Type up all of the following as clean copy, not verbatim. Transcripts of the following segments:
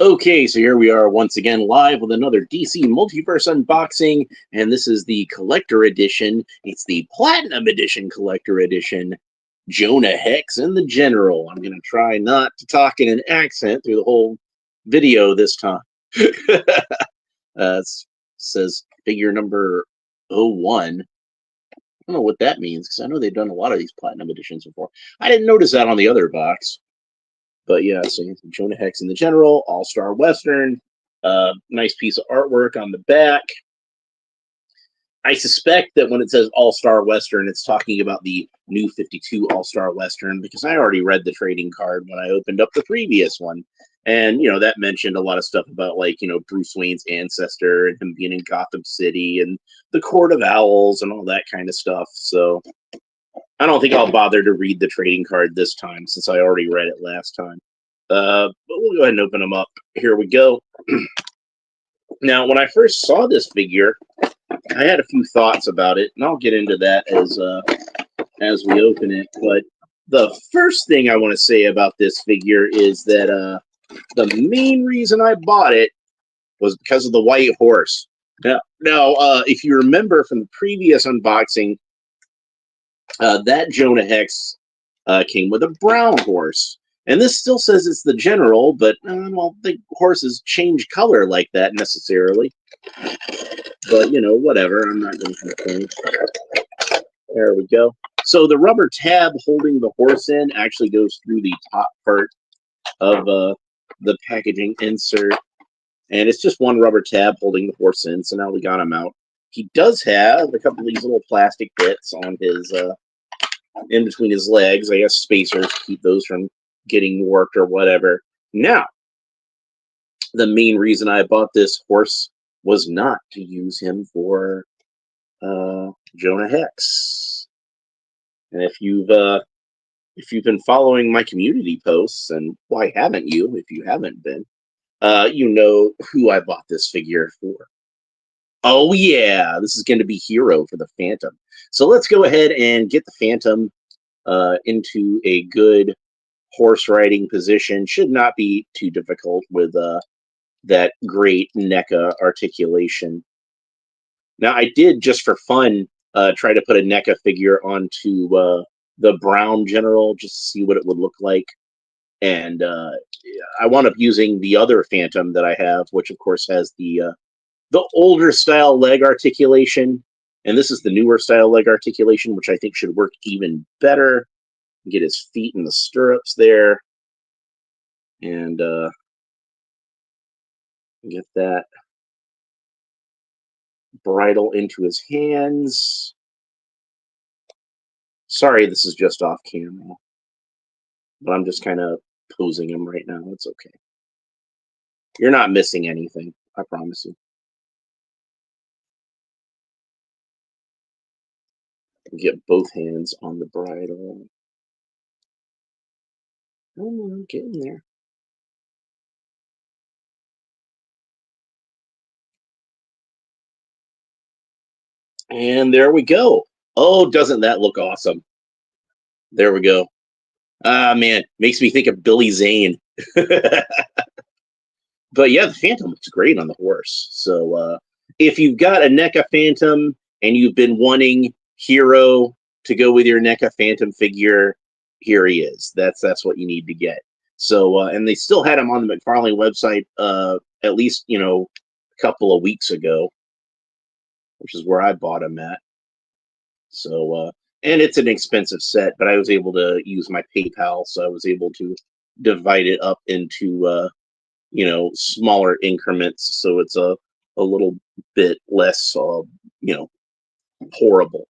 Okay, so here we are once again live with another DC Multiverse unboxing, and this is the collector edition. It's the Platinum Edition collector edition. Jonah Hex and the General. I'm going to try not to talk in an accent through the whole video this time. It says figure number 01. I don't know what that means, because I know they've done a lot of these Platinum Editions before. I didn't notice that on the other box. But yeah, so Jonah Hex and the General, All-Star Western, nice piece of artwork on the back. I suspect that when it says All-Star Western, it's talking about the new 52 All-Star Western, because I already read the trading card when I opened up the previous one. And, that mentioned a lot of stuff about, like, Bruce Wayne's ancestor and him being in Gotham City and the Court of Owls and all that kind of stuff. So I don't think I'll bother to read the trading card this time, since I already read it last time. But we'll go ahead and open them up. Here we go. Now, when I first saw this figure, I had a few thoughts about it, and I'll get into that as we open it. But the first thing I want to say about this figure is that the main reason I bought it was because of the white horse. Now, if you remember from the previous unboxing, that Jonah Hex came with a brown horse. And this still says it's the General, but I don't think horses change color like that necessarily. But, whatever. I'm not going to complain. There we go. So the rubber tab holding the horse in actually goes through the top part of the packaging insert. And it's just one rubber tab holding the horse in, so now we got him out. He does have a couple of these little plastic bits on his, in between his legs, I guess spacers to keep those from getting warped or whatever. Now, the main reason I bought this horse was not to use him for Jonah Hex. And if you've been following my community posts, and why haven't you? If you haven't been, you know who I bought this figure for. Oh yeah, this is going to be Hero for the Phantom. So let's go ahead and get the Phantom into a good horse riding position. Should not be too difficult with that great NECA articulation. Now, I did, just for fun, try to put a NECA figure onto the brown General, just to see what it would look like. And I wound up using the other Phantom that I have, which of course has the older style leg articulation. And this is the newer style leg articulation, which I think should work even better. Get his feet in the stirrups there. And get that bridle into his hands. Sorry, this is just off camera. But I'm just kind of posing him right now. It's okay. You're not missing anything, I promise you. Get both hands on the bridle. Oh, get in there. And there we go. Oh, doesn't that look awesome? There we go. Ah, man, makes me think of Billy Zane. But yeah, the Phantom looks great on the horse. So if you've got a NECA Phantom and you've been wanting Hero to go with your NECA Phantom figure, here he is. That's what you need to get. So and they still had him on the Mcfarlane website at least a couple of weeks ago, which is where I bought him at. So and it's an expensive set, but I was able to use my PayPal, so I was able to divide it up into smaller increments, so it's a little bit less horrible.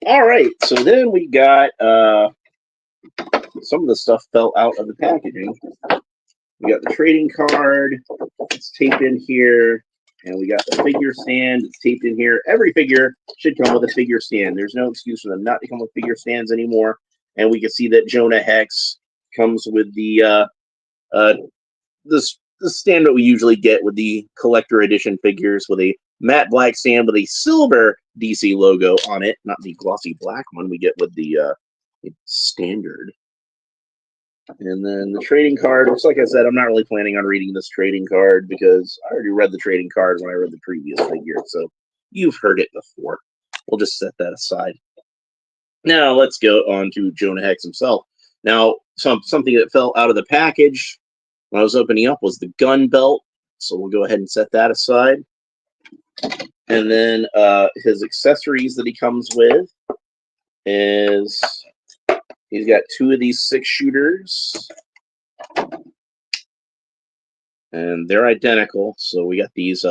All right, so then we got some of the stuff fell out of the packaging. We got the trading card, it's taped in here, and we got the figure stand, it's taped in here. Every figure should come with a figure stand. There's no excuse for them not to come with figure stands anymore. And we can see that Jonah Hex comes with the stand that we usually get with the collector edition figures, with a matte black stand with a silver DC logo on it, not the glossy black one we get with the standard And then the trading card, which, like I said, I'm not really planning on reading this trading card because I already read the trading card when I read the previous figure. So you've heard it before. We'll just set that aside. Now let's go on to Jonah Hex himself. Now, something that fell out of the package when I was opening up was the gun belt. So we'll go ahead and set that aside. And then his accessories that he comes with is he's got 2 of these 6-shooters. And they're identical. So we got these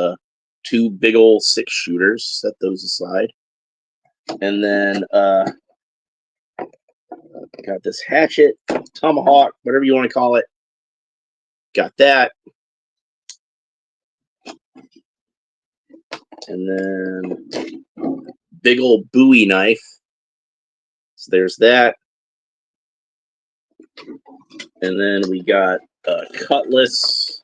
2 big old 6-shooters. Set those aside. And then got this hatchet, tomahawk, whatever you want to call it. Got that. And then big old Bowie knife. So there's that. And then we got a cutlass,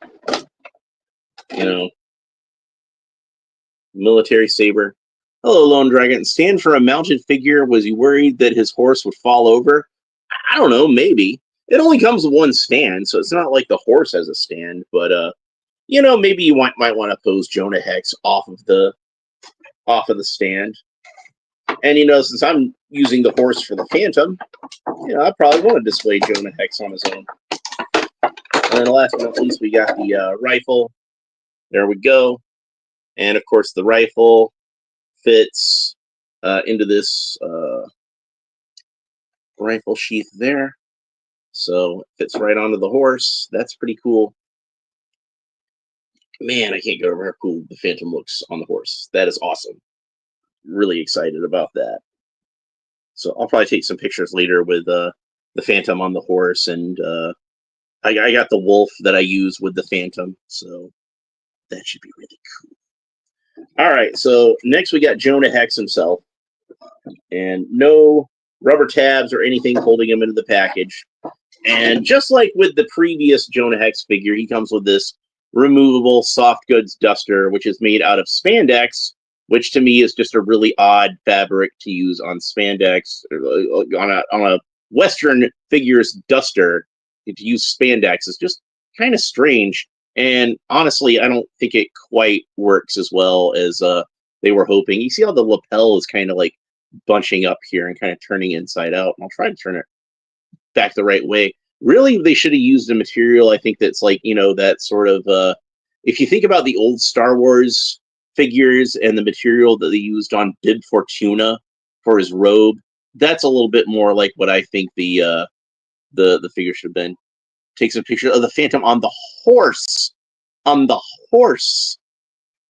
military saber. Hello, Lone Dragon. Stand for a mounted figure. Was you worried that his horse would fall over? I don't know, maybe. It only comes with 1 stand, so it's not like the horse has a stand, but maybe you might want to pose Jonah Hex off of the stand. And since I'm using the horse for the Phantom, I probably want to display Jonah Hex on his own. And then last but not least, we got the rifle. There we go. And of course, the rifle fits into this rifle sheath there. So it fits right onto the horse. That's pretty cool. Man, I can't get over how cool the Phantom looks on the horse. That is awesome. Really excited about that. So I'll probably take some pictures later with the Phantom on the horse, and I got the wolf that I use with the Phantom, so that should be really cool. All right, so next we got Jonah Hex himself, and no rubber tabs or anything holding him into the package. And just like with the previous Jonah Hex figure, he comes with this removable soft goods duster, which is made out of spandex, which to me is just a really odd fabric to use on spandex, on a Western figures duster. To use spandex is just kind of strange. And honestly, I don't think it quite works as well as they were hoping. You see how the lapel is kind of like bunching up here and kind of turning inside out. And I'll try to turn it back the right way. Really, they should have used a material, I think, that's like, that sort of, if you think about the old Star Wars figures and the material that they used on Bib Fortuna for his robe, that's a little bit more like what I think the figure should have been. Takes a picture of the Phantom on the horse. On the horse.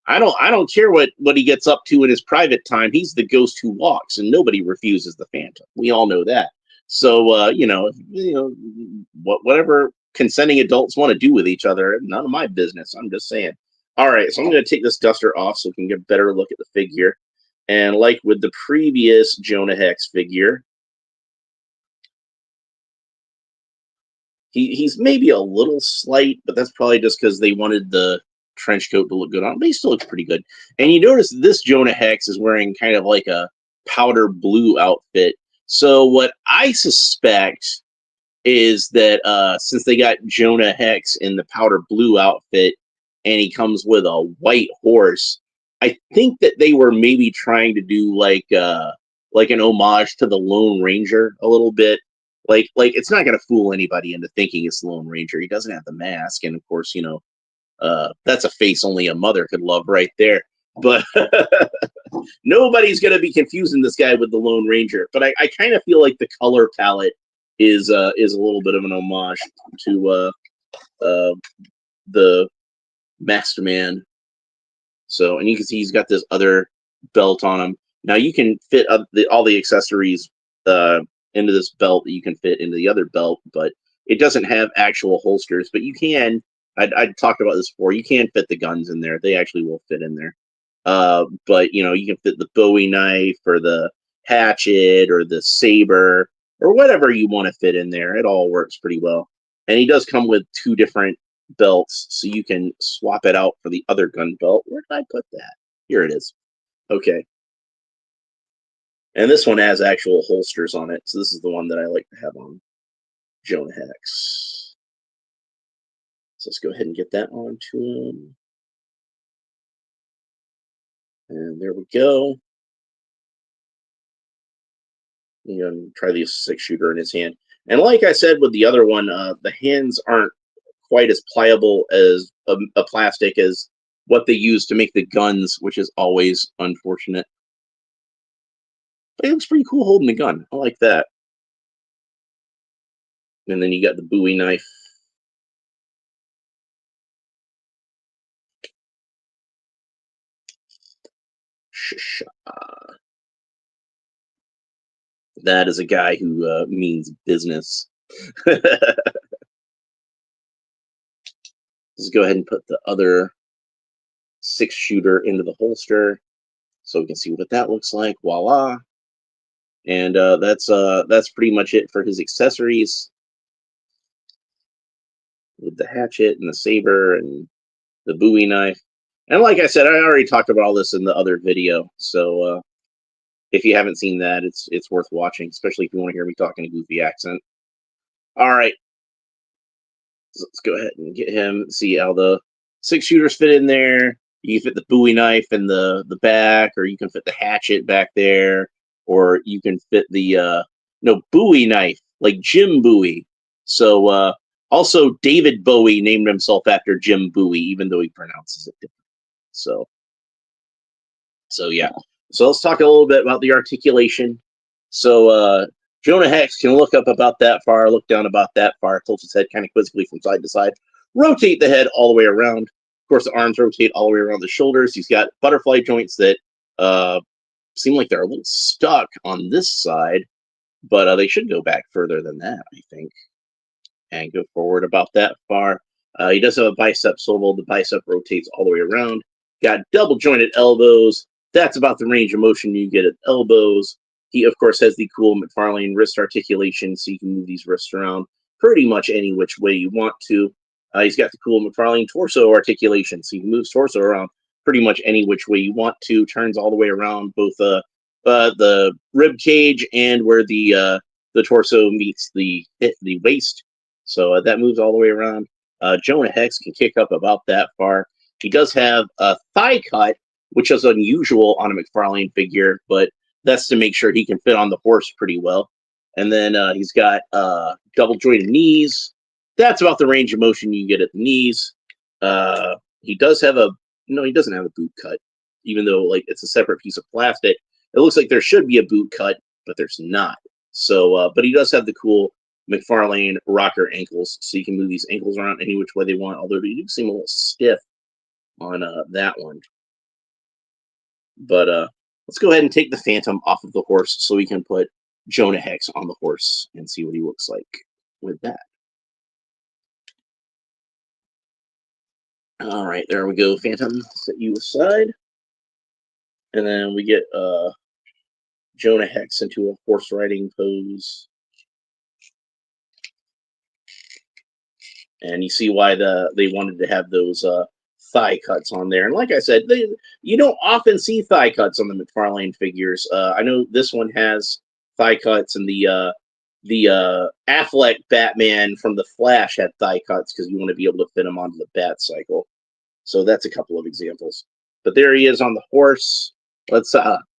I don't care what he gets up to in his private time. He's the ghost who walks, and nobody refuses the Phantom. We all know that. So whatever consenting adults want to do with each other, none of my business. I'm just saying. All right, so I'm going to take this duster off so we can get a better look at the figure. And like with the previous Jonah Hex figure, he's maybe a little slight, but that's probably just because they wanted the trench coat to look good on him, but he still looks pretty good. And you notice this Jonah Hex is wearing kind of like a powder blue outfit. So what I suspect is that since they got Jonah Hex in the powder blue outfit and he comes with a white horse, I think that they were maybe trying to do like an homage to the Lone Ranger a little bit. Like it's not going to fool anybody into thinking it's the Lone Ranger. He doesn't have the mask, and of course, that's a face only a mother could love right there. But nobody's going to be confusing this guy with the Lone Ranger. But I kind of feel like the color palette is a little bit of an homage to the Master Man. So, and you can see he's got this other belt on him. Now you can fit all the accessories into this belt that you can fit into the other belt, but it doesn't have actual holsters. But you can. I talked about this before. You can fit the guns in there. They actually will fit in there. But you can fit the Bowie knife or the hatchet or the saber or whatever you want to fit in there. It all works pretty well. And he does come with 2 different belts, so you can swap it out for the other gun belt. Where did I put that? Here it is. Okay. And this one has actual holsters on it, so this is the one that I like to have on. Jonah Hex. So let's go ahead and get that on to him. And there we go. You know, try the 6-shooter in his hand. And like I said with the other one, the hands aren't quite as pliable as a plastic as what they use to make the guns, which is always unfortunate. But it looks pretty cool holding the gun. I like that. And then you got the Bowie knife. That is a guy who means business. Let's go ahead and put the other 6-shooter into the holster so we can see what that looks like. Voila. And that's pretty much it for his accessories. With the hatchet and the saber and the Bowie knife. And like I said, I already talked about all this in the other video. So if you haven't seen that, it's worth watching, especially if you want to hear me talk in a goofy accent. All right. So let's go ahead and get him. See how the 6-shooters fit in there. You can fit the Bowie knife in the back, or you can fit the hatchet back there, or you can fit the Bowie knife, like Jim Bowie. So also David Bowie named himself after Jim Bowie, even though he pronounces it different. So yeah. So let's talk a little bit about the articulation. So Jonah Hex can look up about that far, look down about that far, tilt his head kind of quizzically from side to side, rotate the head all the way around. Of course, the arms rotate all the way around the shoulders. He's got butterfly joints that seem like they're a little stuck on this side, but they should go back further than that, I think, and go forward about that far. He does have a bicep swivel. The bicep rotates all the way around. Got double jointed elbows. That's about the range of motion you get at elbows. He, of course, has the cool Mcfarlane wrist articulation, so you can move these wrists around pretty much any which way you want to. He's got the cool Mcfarlane torso articulation, so you can move his torso around pretty much any which way you want to. Turns all the way around both the rib cage and where the torso meets the waist. So that moves all the way around. Jonah Hex can kick up about that far. He does have a thigh cut, which is unusual on a Mcfarlane figure, but that's to make sure he can fit on the horse pretty well. And then he's got double jointed knees. That's about the range of motion you get at the knees. He does have he doesn't have a boot cut, even though like it's a separate piece of plastic. It looks like there should be a boot cut, but there's not. So, but he does have the cool Mcfarlane rocker ankles, so you can move these ankles around any which way they want, although they do seem a little stiff on that one. But let's go ahead and take the Phantom off of the horse so we can put Jonah Hex on the horse and see what he looks like with that. All right, there we go, Phantom. Set you aside. And then we get Jonah Hex into a horse riding pose. And you see why they wanted to have those thigh cuts on there. And like I said, you don't often see thigh cuts on the Mcfarlane figures. I know this one has thigh cuts, and the Affleck Batman from The Flash had thigh cuts because you want to be able to fit him onto the Bat Cycle. So that's a couple of examples. But there he is on the horse. Let's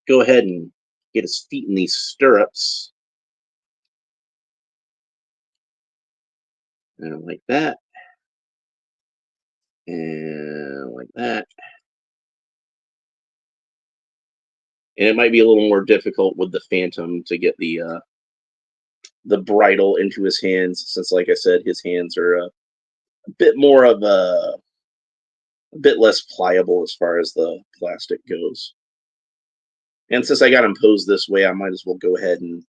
go ahead and get his feet in these stirrups. And like that. And like that. And it might be a little more difficult with the Phantom to get the bridle into his hands, since, like I said, his hands are a bit more of a bit less pliable as far as the plastic goes. And since I got him posed this way, I might as well go ahead and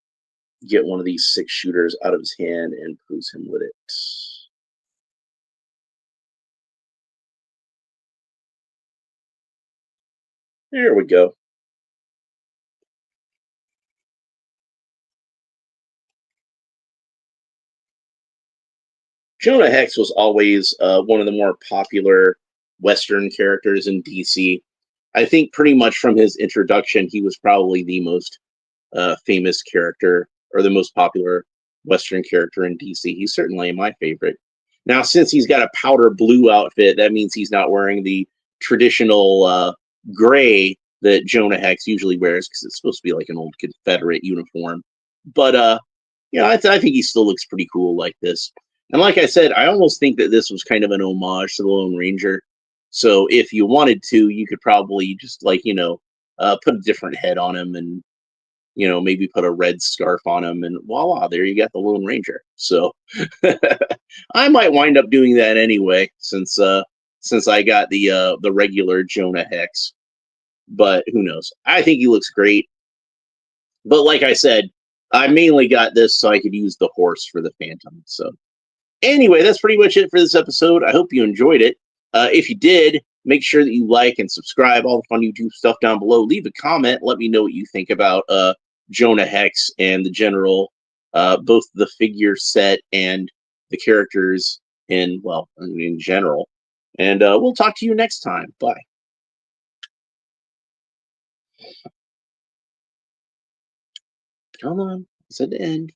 get one of these 6-shooters out of his hand and pose him with it. There we go. Jonah Hex was always one of the more popular Western characters in DC. I think pretty much from his introduction, he was probably the most famous character, or the most popular Western character in DC. He's certainly my favorite. Now, since he's got a powder blue outfit, that means he's not wearing the traditional gray that Jonah Hex usually wears, because it's supposed to be like an old Confederate uniform. But I think he still looks pretty cool like this. And like I said, I almost think that this was kind of an homage to the Lone Ranger. So if you wanted to, you could probably just put a different head on him, and maybe put a red scarf on him, and voila, there you got the Lone Ranger. So I might wind up doing that anyway, since I got the regular Jonah Hex. But who knows? I think he looks great. But like I said, I mainly got this so I could use the horse for the Phantom. So anyway, that's pretty much it for this episode. I hope you enjoyed it. If you did, make sure that you like and subscribe. All the fun YouTube stuff down below. Leave a comment. Let me know what you think about Jonah Hex and the general, both the figure set and the characters in general. And we'll talk to you next time. Bye. Come on, I said the end.